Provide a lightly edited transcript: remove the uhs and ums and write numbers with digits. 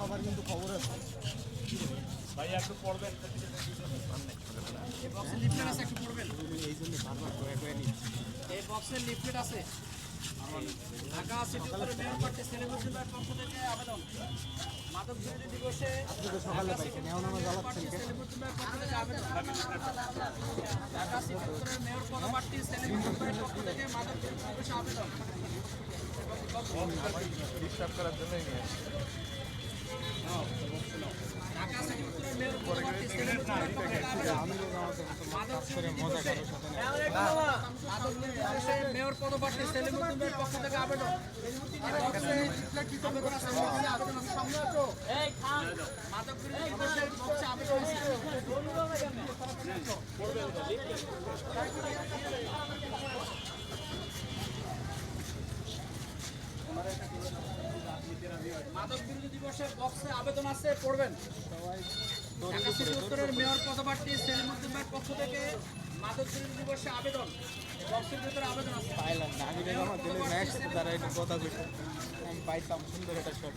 সবার কিন্তু খবর আছে ভাই একটু পড়বেন এই বক্সে লিফলেট আছে, একটু পড়বেন। এই জন্য বারবার কয়ে নিচ্ছি। এই বক্সের লিফলেট আছে। ঢাকা সিটি উত্তরের মেয়র প্রার্থী সেলিম উদ্দিন ভাইয়ের পক্ষ থেকে আবেদন। মাদক বিরোধী দিবসে আপনি তো সকালে পাইছেন, এখন আমার জ্বালাচ্ছেন কে? সেলিম উদ্দিন ভাইয়ের পক্ষ থেকে আবেদন। ঢাকা সিটি উত্তরের মেয়র পদপ্রার্থী সেলিম উদ্দিন ভাইয়ের পক্ষ থেকে মাদক বিরোধী দিবসে আবেদন। ডিস্টার্ব করার জন্যই নিয়ে ঢাকা সিটি উত্তরের মেয়র পদপ্রার্থী সেলিম উদ্দিন ভাইয়ের পক্ষ থেকে আবেদন। আমি তো আমার মতো মাদক করে বিরোধী মজা দিবসে কারোর সাথে মাদক বিরোধী দিবসে মেয়র পদপ্রার্থী সেলিম উদ্দিন ভাইয়ের পক্ষ থেকে আবেদন। এই বক্সে আবেদন আছে, আবেদন আছে, সামনে আসো। মাদক বিরোধী দিবসের বক্সে আবেদন আছে। মাদক বিরোধী দিবসের বক্সে আবেদন আছে, পড়বেন। ঢাকা সিটি উত্তরের মেয়র পদপ্রার্থী সেলিম উদ্দিন ভাইয়ের পক্ষ থেকে মাদক বিরোধী দিবসে আবেদন। বক্সের ভিতরে আবেদন আছে। পাইলাম না, আমি আমার দিলে ম্যাচ তারা একটু কথা কইছে, আমি পাইতাম সুন্দর একটা শট।